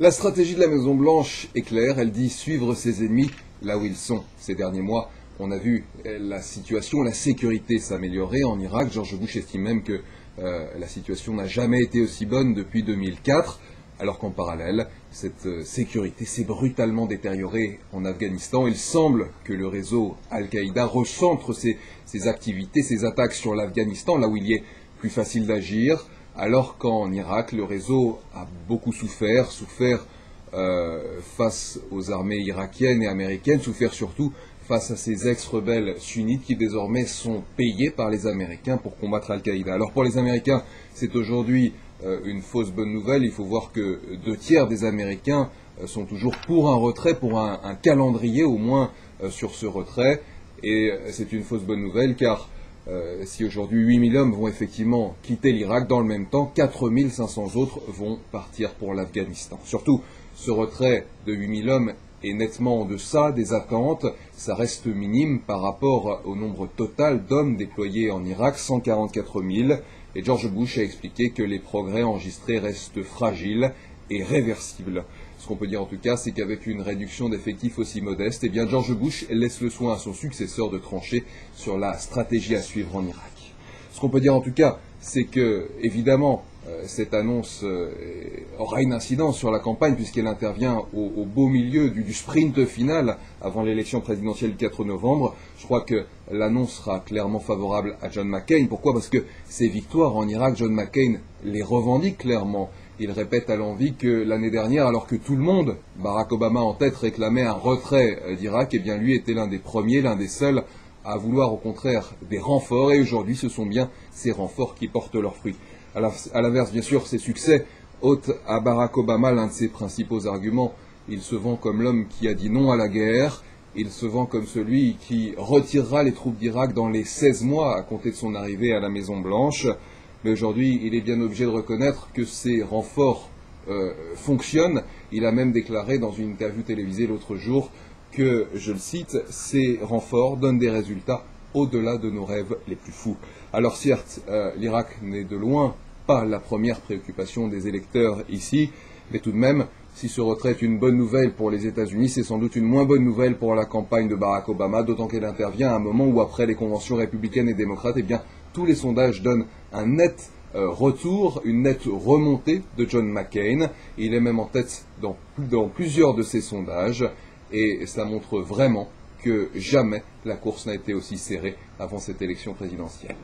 La stratégie de la Maison-Blanche est claire, elle dit suivre ses ennemis là où ils sont. Ces derniers mois, on a vu la situation, la sécurité s'améliorer en Irak. George Bush estime même que la situation n'a jamais été aussi bonne depuis 2004, alors qu'en parallèle, cette sécurité s'est brutalement détériorée en Afghanistan. Il semble que le réseau Al-Qaïda recentre ses activités, ses attaques sur l'Afghanistan, là où il y est plus facile d'agir, alors qu'en Irak, le réseau a beaucoup souffert face aux armées irakiennes et américaines, souffert surtout face à ces ex-rebelles sunnites qui désormais sont payés par les Américains pour combattre Al-Qaïda. Alors pour les Américains, c'est aujourd'hui une fausse bonne nouvelle. Il faut voir que 2/3 des Américains sont toujours pour un retrait, pour un calendrier au moins sur ce retrait. Et c'est une fausse bonne nouvelle car si aujourd'hui 8000 hommes vont effectivement quitter l'Irak, dans le même temps, 4500 autres vont partir pour l'Afghanistan. Surtout, ce retrait de 8000 hommes est nettement en deçà des attentes. Ça reste minime par rapport au nombre total d'hommes déployés en Irak, 144 000. Et George Bush a expliqué que les progrès enregistrés restent fragiles et réversibles. Ce qu'on peut dire en tout cas, c'est qu'avec une réduction d'effectifs aussi modeste, eh bien George Bush laisse le soin à son successeur de trancher sur la stratégie à suivre en Irak. Ce qu'on peut dire en tout cas, c'est que, évidemment, cette annonce aura une incidence sur la campagne puisqu'elle intervient au beau milieu du sprint final avant l'élection présidentielle du 4 novembre. Je crois que l'annonce sera clairement favorable à John McCain. Pourquoi? Parce que ces victoires en Irak, John McCain les revendique clairement. Il répète à l'envi que l'année dernière, alors que tout le monde, Barack Obama en tête, réclamait un retrait d'Irak, eh bien lui était l'un des premiers, l'un des seuls à vouloir au contraire des renforts. Et aujourd'hui, ce sont bien ces renforts qui portent leurs fruits. À l'inverse, bien sûr, ces succès ôtent à Barack Obama l'un de ses principaux arguments. Il se vend comme l'homme qui a dit non à la guerre. Il se vend comme celui qui retirera les troupes d'Irak dans les 16 mois à compter de son arrivée à la Maison-Blanche. Mais aujourd'hui, il est bien obligé de reconnaître que ces renforts fonctionnent. Il a même déclaré dans une interview télévisée l'autre jour que, je le cite, ces renforts donnent des résultats au-delà de nos rêves les plus fous. Alors certes, l'Irak n'est de loin pas la première préoccupation des électeurs ici, mais tout de même, si ce retrait est une bonne nouvelle pour les États-Unis, c'est sans doute une moins bonne nouvelle pour la campagne de Barack Obama, d'autant qu'elle intervient à un moment où, après les conventions républicaines et démocrates, eh bien, tous les sondages donnent un net retour, une nette remontée de John McCain. Il est même en tête dans plusieurs de ces sondages, et ça montre vraiment que jamais la course n'a été aussi serrée avant cette élection présidentielle.